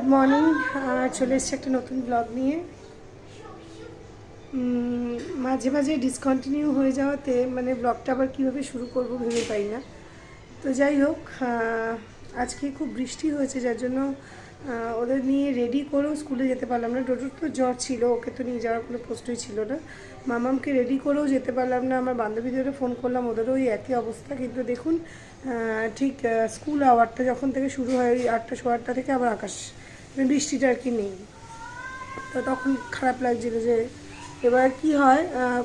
Good morning. চলে এসেছি একটা নতুন ব্লগ নিয়ে। মাঝে মাঝে ডিসকন্টিনিউ হয়ে যাওয়াতে মানে ব্লগটা আবার কীভাবে শুরু করব ভেবে পাই না। তো যাই হোক, আজকে খুব বৃষ্টি হয়েছে, যার জন্য ওদের নিয়ে রেডি করেও স্কুলে যেতে পারলাম না। ডোডোর তো জ্বর ছিল, ওকে তো নিয়ে যাওয়ার কোনো প্রশ্নই ছিল না। মামামকে রেডি করেও যেতে পারলাম না। আমার বান্ধবীদেরও ফোন করলাম, ওদেরও ওই একই অবস্থা। কিন্তু দেখুন, ঠিক স্কুল আওয়ারটা যখন থেকে শুরু হয় ওই 8টা সোয়া 8টা থেকে আবার আকাশ বৃষ্টিটা আর কি নেই। তো তখন খারাপ লাগছিল যে এবার কি হয়,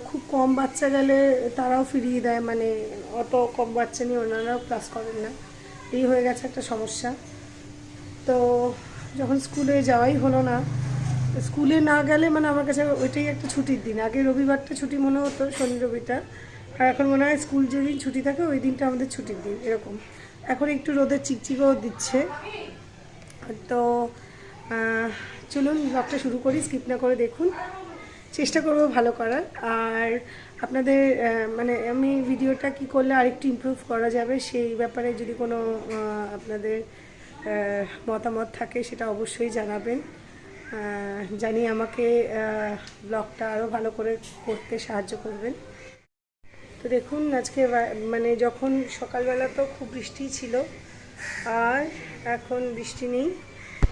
খুব কম বাচ্চা গেলে তারাও ফিরিয়ে দেয়, মানে অত কম বাচ্চা নিয়ে ওনারাও ক্লাস করেন না। এই হয়ে গেছে একটা সমস্যা। তো যখন স্কুলে যাওয়াই হলো না, স্কুলে না গেলে মানে আমার কাছে ওইটাই একটা ছুটির দিন। আগে রবিবারটা ছুটি মনে হতো, শনি রবিটা, আর এখন মনে হয় স্কুল যেদিন ছুটি থাকে ওই দিনটা আমাদের ছুটির দিন এরকম। এখন একটু রোদের চিকচিকও দিচ্ছে। তো চলুন ব্লগটা শুরু করি, স্কিপ না করে দেখুন, চেষ্টা করব ভালো করার। আর আপনাদের মানে আমি ভিডিওটা কি করলে আরেকটু ইমপ্রুভ করা যাবে সেই ব্যাপারে যদি কোনো আপনাদের মতামত থাকে সেটা অবশ্যই জানাবেন। জানি আমাকে ব্লগটা আরও ভালো করে করতে সাহায্য করবেন। তো দেখুন, আজকে মানে যখন সকালবেলা তো খুব বৃষ্টি ছিল, আর এখন বৃষ্টি নেই।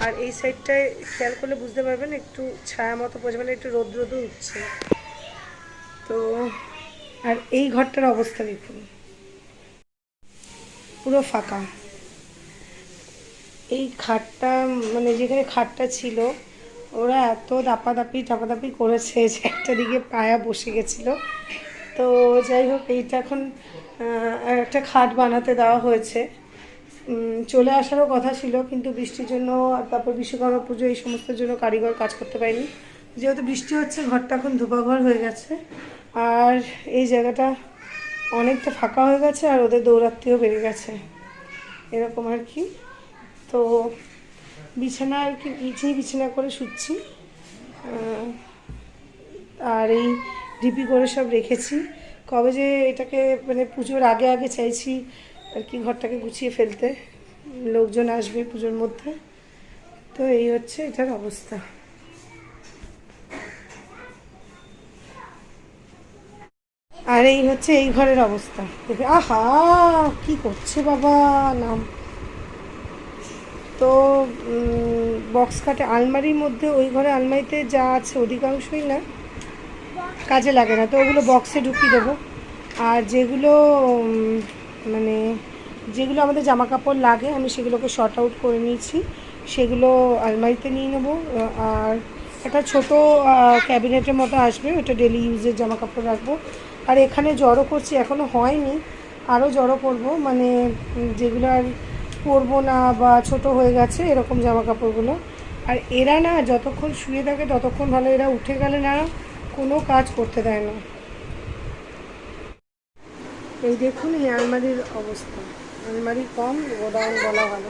আর এই সাইডটায় খেয়াল করলে বুঝতে পারবেন একটু ছায়া মতো পড়ছে, মানে একটু রোদ রোদও উঠছে। তো আর এই ঘরটার অবস্থা দেখুন, পুরো ফাঁকা। এই খাটটা মানে যেখানে খাটটা ছিল ওরা এত দাপাদাপি করেছে যে একটা দিকে পায়া বসে গেছিলো। তো যাই হোক, এইটা এখন একটা খাট বানাতে দেওয়া হয়েছে। চলে আসারও কথা ছিল, কিন্তু বৃষ্টির জন্য আর তারপর বিশ্বকর্মা পুজো এই সমস্ত জন্য কারিগর কাজ করতে পারেনি। যেহেতু বৃষ্টি হচ্ছে, ঘরটা এখন ধোপাঘর হয়ে গেছে, আর এই জায়গাটা অনেকটা ফাঁকা হয়ে গেছে, আর ওদের দৌরাত্ম্যও বেড়ে গেছে এরকম আর কি। তো বিছানা আর কি বিছানা করে শুচ্ছি, আর এই ডিপি করে সব রেখেছি। কবে যে এটাকে মানে পুজোর আগে আগে চাইছি আর কি ঘরটাকে গুছিয়ে ফেলতে, লোকজন আসবে পুজোর মধ্যে। তো এই হচ্ছে এটার অবস্থা। আর এই হচ্ছে এই ঘরের অবস্থা। আহা, কি করছে বাবা নাম। তো বক্স কাটে আলমারির মধ্যে, ওই ঘরে আলমারিতে যা আছে অধিকাংশই না কাজে লাগে না, তো ওগুলো বক্সে ঢুকিয়ে দেবো। আর যেগুলো মানে যেগুলো আমাদের জামা কাপড় লাগে আমি সেগুলোকে শর্ট আউট করে নিয়েছি, সেগুলো আলমারিতে নিয়ে নেবো। আর একটা ছোট ক্যাবিনেটের মতো আসবে, ওটা ডেলি ইউজের জামা কাপড় রাখবো। আর এখানে জড়ো করছি, এখনও হয়নি, আরও জড়ো করবো, মানে যেগুলো আর পরবো না বা ছোট হয়ে গেছে এরকম জামা কাপড়গুলো। আর এরা না যতক্ষণ শুয়ে থাকে ততক্ষণ ভালো, এরা উঠে গেলে না কোনো কাজ করতে দেয় না। এই দেখুন এই আলমারির অবস্থা, আলমারি কম গোডাউন বলা ভালো।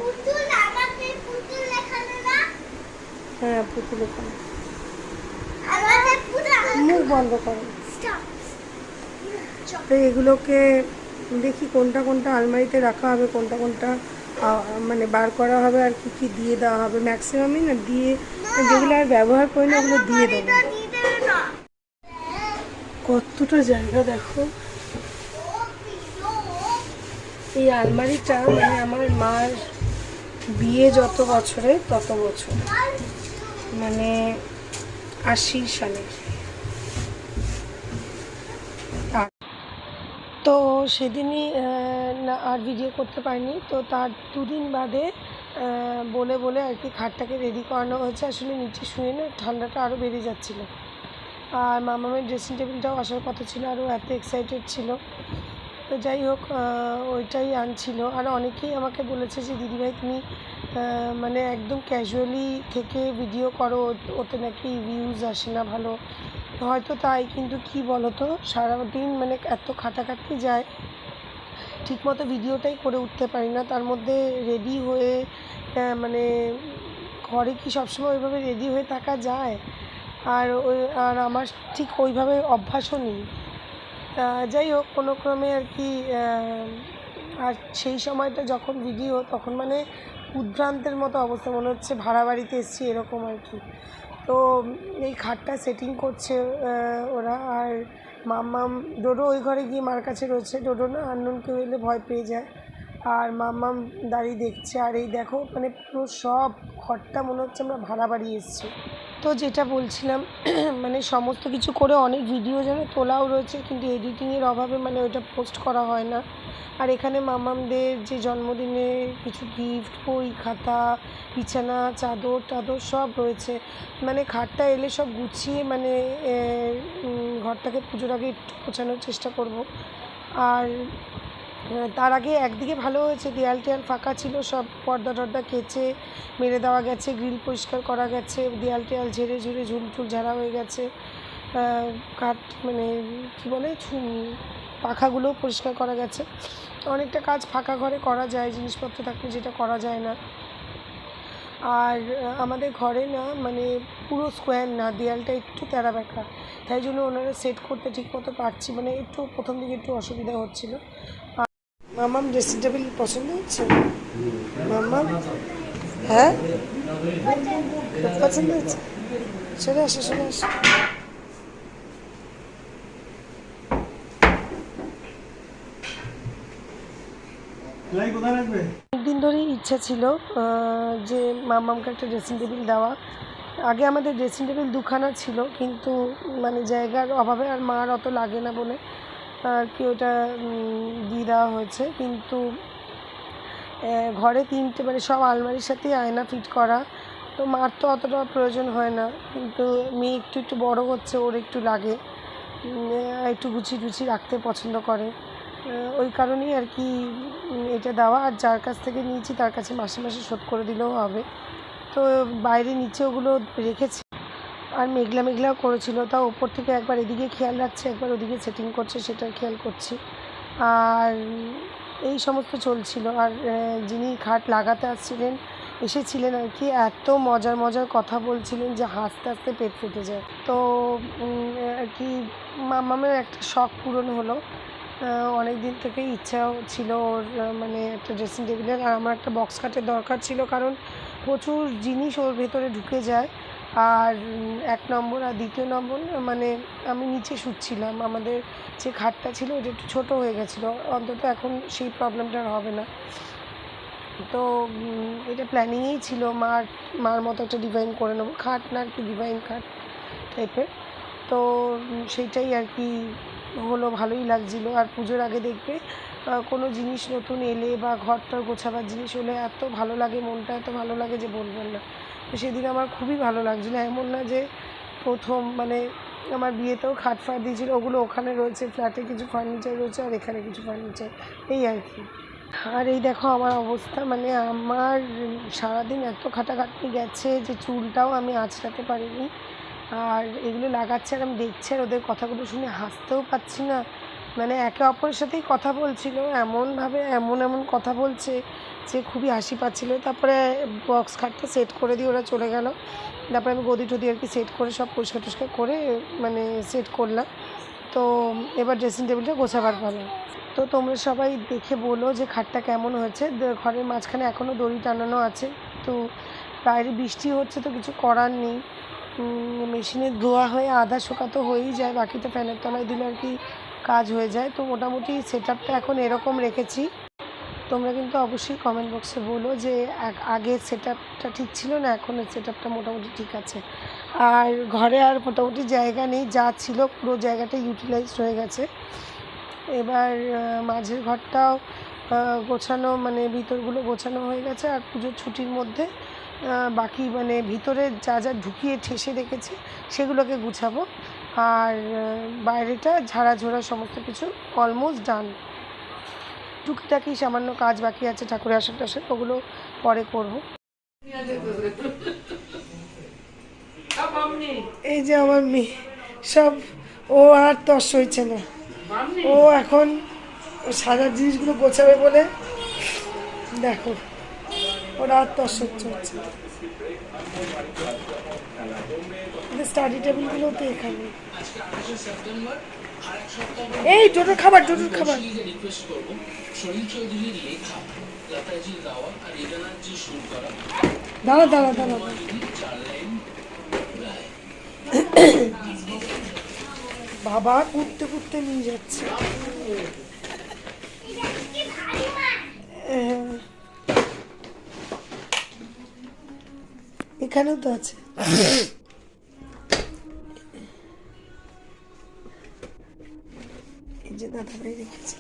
হ্যাঁ, পুতুল এখানে, মুখ বন্ধ করো। তো এগুলোকে দেখি কোনটা কোনটা আলমারিতে রাখা হবে, কোনটা কোনটা মানে বার করা হবে, আর কি কি দিয়ে দেওয়া হবে। ম্যাক্সিমামই না দিয়ে, যেগুলো আর ব্যবহার করি না ওগুলো দিয়ে দেবো। কতটা জায়গা দেখো। এই আলমারিটা মানে আমার মার বিয়ে যত বছরে তত বছর, মানে 80 সালের। তো সেদিনই না আর ভিডিও করতে পারিনি, তো তার দুদিন বাদে বলে বলে আর কি খাটটাকে রেডি করানো হয়েছে। আসলে নিচে শুয়ে না ঠান্ডাটা আরও বেড়ে যাচ্ছিলো, আর মামামের ড্রেসিং টেবিলটাও আসার কথা ছিল, আরও এত এক্সাইটেড ছিল। তো যাই হোক, ওইটাই আনছিল। আর অনেকেই আমাকে বলেছে যে দিদিভাই তুমি মানে একদম ক্যাজুয়ালি থেকে ভিডিও করো, ওতে নাকি ভিউজ আসে না ভালো। হয়তো তাই, কিন্তু কি বলো তো, সারাদিন মানে এত খাটাখাটনি যায়, ঠিকমতো ভিডিওটাই করে উঠতে পারি না। তার মধ্যে রেডি হয়ে মানে ঘরে কি সবসময় ওইভাবে রেডি হয়ে থাকা যায়? আর আমার ঠিক ওইভাবে অভ্যাসও নেই। যাই হোক, কোনো ক্রমে আর কি আর সেই সময়টা যখন ভিডিও তখন মানে উদ্ভ্রান্তের মতো অবস্থা, মনে হচ্ছে ভাড়া বাড়িতে এসেছি এরকম আর কি। তো এই খাটটা সেটিং করছে ওরা, আর মাম্মাম ডোডো ওই ঘরে গিয়ে মার কাছে রয়েছে। ডোডো না আননোন কেউ এলে ভয় পেয়ে যায়, আর মাম্মাম দাঁড়িয়ে দেখছে। আর এই দেখো মানে পুরো সব ঘরটা মনে হচ্ছে আমরা ভাড়া বাড়ি এসেছি। তো যেটা বলছিলাম মানে সমস্ত কিছু করে অনেক ভিডিও যেন তোলাও রয়েছে, কিন্তু এডিটিংয়ের অভাবে মানে ওইটা পোস্ট করা হয় না। আর এখানে মামামদের যে জন্মদিনে কিছু গিফট, বই খাতা, বিছানা, চাদর টাদর সব রয়েছে। মানে খাটটা এলে সব গুছিয়ে মানে ঘরটাকে পুজোর আগে একটু গোছানোর চেষ্টা করব। আর তার আগে একদিকে ভালো হয়েছে, দেয়াল টেয়াল ফাঁকা ছিল, সব পর্দা টর্দা কেচে মেরে দেওয়া গেছে, গ্রিল পরিষ্কার করা গেছে, দেয়াল টেয়াল ঝেড়ে ঝুড়ে ঝুলটুল ঝাড়া হয়ে গেছে। কাঠ মানে কী বলে পাখাগুলোও পরিষ্কার করা গেছে। অনেকটা কাজ ফাঁকা ঘরে করা যায় জিনিসপত্র থাকলে, যেটা করা যায় না। আর আমাদের ঘরে না মানে পুরো স্কোয়ার না, দেয়ালটা একটু তেরা বেঁকা, তাই জন্য ওনারা সেট করতে ঠিক মতো পারছি, মানে একটু প্রথম দিকে একটু অসুবিধা হচ্ছিলো। মামাম ড্রেসিং টেবিল পছন্দ হচ্ছে? মামাম হ্যাঁ পছন্দ হচ্ছে? চলে আসো চলে আসো। অনেকদিন ধরেই ইচ্ছা ছিল যে মামামকে একটা ড্রেসিং টেবিল দেওয়া। আগে আমাদের ড্রেসিং টেবিল দুখানা ছিল, কিন্তু মানে জায়গার অভাবে আর মার অত লাগে না বলে আর কি ওটা দিয়ে দেওয়া হয়েছে। কিন্তু ঘরে তিনটে মানে সব আলমারির সাথেই আয়না ফিট করা, তো মার তো অতটা প্রয়োজন হয় না, কিন্তু মেয়ে একটু একটু বড়ো হচ্ছে, ওর একটু লাগে, একটু গুছিয়ে টুছিয়ে রাখতে পছন্দ করে। ওই কারণেই আর কি এটা দেওয়া। আর যার কাছ থেকে নিয়েছি তার কাছে মাসে মাসে শোধ করে দিলেও হবে। তো বাইরে নিচে ওগুলো রেখেছি। আর মেঘলা মেঘলাও করেছিল, তাও ওপর থেকে একবার এদিকে খেয়াল রাখছে, একবার ওদিকে সেটিং করছে, সেটা খেয়াল করছি। আর এই সমস্ত চলছিল। আর যিনি খাট লাগাতে এসেছিলেন আর কি, এত মজার মজার কথা বলছিলেন যে হাসতে হাসতে পেট ফেটে যায়। তো আর কি মামামের একটা শখ পূরণ হলো। অনেক দিন থেকেই ইচ্ছাও ছিল ওর মানে একটা ড্রেসিং টেবিলের, আর আমার একটা বক্স খাটের দরকার ছিল, কারণ প্রচুর জিনিস ওর ভেতরে ঢুকে যায়। আর 1 নম্বর আর 2 নম্বর মানে আমি নিচে শুচ্ছিলাম, আমাদের যে খাটটা ছিল ওটা একটু ছোটো হয়ে গেছিলো, অন্তত এখন সেই প্রবলেমটা আর হবে না। তো এটা প্ল্যানিংয়েই ছিল মার মতো একটা ডিজাইন করে নেবো, খাট না আর কি ডিভাইন খাট টাইপের। তো সেইটাই আর কি হলো, ভালোই লাগছিলো। আর পুজোর আগে দেখবে কোনো জিনিস নতুন এলে বা ঘরটার গোছাবার জিনিস হলে এত ভালো লাগে, মনটা এত ভালো লাগে যে বলবেন না। তো সেদিন আমার খুবই ভালো লাগছিলো, এমন না যে প্রথম মানে আমার বিয়েতেও খাট ফাট দিয়েছিলো, ওগুলো ওখানে রয়েছে, ফ্ল্যাটে কিছু ফার্নিচার রয়েছে আর এখানে কিছু ফার্নিচার, এই আর কি। আর এই দেখো আমার অবস্থা, মানে আমার সারাদিন এত খাটাখাটনি গেছে যে চুলটাও আমি আঁচড়াতে পারিনি। আর এগুলো লাগাচ্ছে আর আমি দেখছি, আর ওদের কথাগুলো শুনে হাসতেও পাচ্ছি না। মানে একে অপরের সাথেই কথা বলছিল, এমনভাবে এমন কথা বলছে যে খুবই হাসি পাচ্ছিলো। তারপরে বক্স খাটটা সেট করে দিয়ে ওরা চলে গেল। তারপরে আমি গদি টদি আর কি সেট করে সব পরিষ্কার টরিষ্কার করে মানে সেট করলাম। তো এবার ড্রেসিং টেবিলটা গোছাবার পালা। তো তোমরা সবাই দেখে বলো যে খাটটা কেমন হয়েছে। ঘরের মাঝখানে এখনও দড়ি টানানো আছে, তো বাইরে বৃষ্টি হচ্ছে তো কিছু করার নেই। মেশিনে ধোয়া হয়ে আধা শোকা তো হয়েই যায়, বাকিটা ফ্যানের তলায় দিলে আর কি কাজ হয়ে যায়। তো মোটামুটি সেট আপটা এখন এরকম রেখেছি। তোমরা কিন্তু অবশ্যই কমেন্ট বক্সে বলো যে আগের সেট আপটা ঠিক ছিল না, এখনের সেট আপটা মোটামুটি ঠিক আছে। আর ঘরে আর মোটামুটি জায়গা নেই, যা ছিল পুরো জায়গাটা ইউটিলাইজড হয়ে গেছে। এবার মাঝের ঘরটাও গোছানো, মানে ভিতরগুলো গোছানো হয়ে গেছে। আর পুজোর ছুটির মধ্যে বাকি মানে ভিতরে যা যা ঢুকিয়ে ঠেসে রেখেছি সেগুলোকে গুছাবো। আর বাইরেটা ঝাড়াঝোড়া সমস্ত কিছু অলমোস্ট ডান। টুকিটাকি সামান্য কাজ বাকি আছে, ঠাকুরের আসন টাসন, ওগুলো পরে করব। এই যে আমার মেয়ে সব, ও আর তস হয়েছে না, ও এখন সাজার জিনিসগুলো গোছাবে বলে দেখো ওর আর তস হচ্ছে। স্টাডি টেবিলগুলো তো এখানে। এই টোটোর খাবার, টোটোর খাবার। রিকোয়েস্ট করব সলিল চৌধুরীর লেখা লতাজির গাওয়া আর রেজানাজি শুরু করা দাঁড়া দাঁড়া দাঁড়া, চার লাইন বাবা কুদতে কুদতে নিয়ে যাচ্ছে। এখানেও তো আছে। এই যে দাদা ভাই রেখেছে,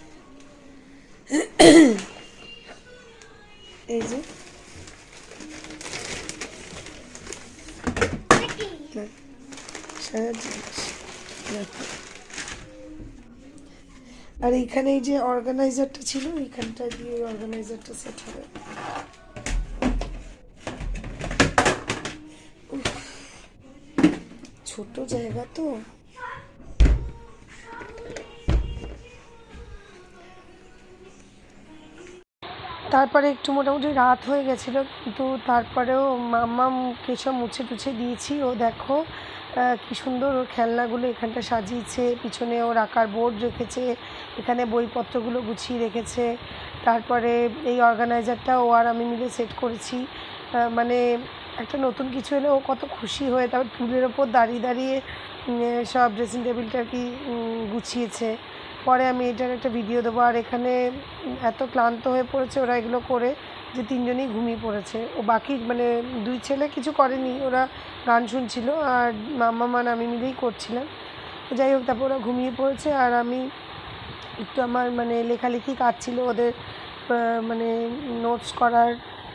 এই যে সারা জিনিস। আর এইখানে এই যে অর্গানাইজারটা ছিল, এইখানটা দিয়ে অর্গানাইজারটা সেট হবে। ছোট জায়গা তো, তারপরে একটু মোটামুটি রাত হয়ে গেছিলো, কিন্তু তারপরেও মাম্মাম কেসব মুছে টুছে দিয়েছি। ও দেখো কি সুন্দর ওর খেলনাগুলো এখানটা সাজিয়েছে, পিছনে ওর আঁকার বোর্ড রেখেছে, এখানে বইপত্রগুলো গুছিয়ে রেখেছে। তারপরে এই অর্গানাইজারটা ও আর আমি মিলে সেট করেছি। মানে একটা নতুন কিছু এলে ও কত খুশি হয়ে, তারপর টুলের ওপর দাঁড়িয়ে দাঁড়িয়ে সব ড্রেসিং টেবিলটা আর কি গুছিয়েছে। পরে আমি এটার একটা ভিডিও দেবো। আর এখানে এত ক্লান্ত হয়ে পড়েছে ওরা এগুলো করে, যে তিনজনেই ঘুমিয়ে পড়েছে। ও বাকি মানে দুই ছেলে কিছু করেনি, ওরা গান শুনছিল, আর মাম্মা আমি মিলেই করছিলাম। যাই হোক, তারপর ওরা ঘুমিয়ে পড়েছে। আর আমি একটু আমার মানে লেখালেখি কাজ ছিল, ওদের মানে নোটস করার,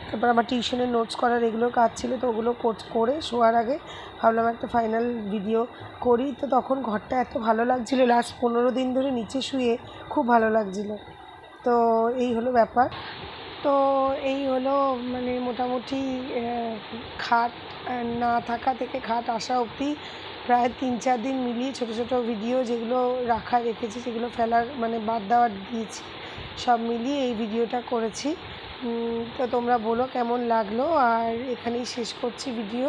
তারপর আমার টিউশনের নোটস করার এগুলো কাজ ছিল। তো ওগুলো করে শোয়ার আগে ভাবলাম একটা ফাইনাল ভিডিও করি। তো তখন ঘরটা এত ভালো লাগছিলো, লাস্ট 15 দিন ধরে নিচে শুয়ে খুব ভালো লাগছিলো। তো এই হলো ব্যাপার। তো এই হলো মানে মোটামুটি খাট না থাকা থেকে খাট আসা অবধি প্রায় 3-4 দিন মিলিয়ে ছোটো ছোটো ভিডিও যেগুলো রেখেছি, যেগুলো ফেলার মানে বাদ দেওয়ার দিয়েছি, সব মিলিয়ে এই ভিডিওটা করেছি। তো তোমরা বলো কেমন লাগলো। আর এখানেই শেষ করছি ভিডিও।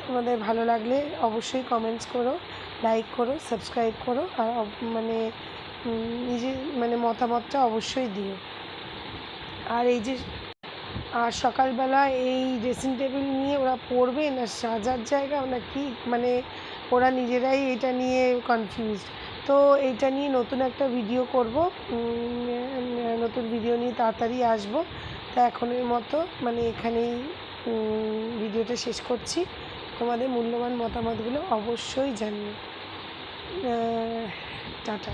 তোমাদের ভালো লাগলে অবশ্যই কমেন্টস করো, লাইক করো, সাবস্ক্রাইব করো। আর মানে নিজের মানে মতামতটা অবশ্যই দিও। আর এই যে আর সকালবেলা এই ড্রেসিং টেবিল নিয়ে ওরা পড়বে না সাজার জায়গা না কি, মানে ওরা নিজেরাই এটা নিয়ে কনফিউজড। তো এইটা নিয়ে নতুন একটা ভিডিও করব, নতুন ভিডিও নিয়ে তাড়াতাড়ি আসবো। তা এখনের মতো মানে এখানেই ভিডিওটা শেষ করছি। তোমাদের মূল্যবান মতামতগুলো অবশ্যই জানিও। টাটা।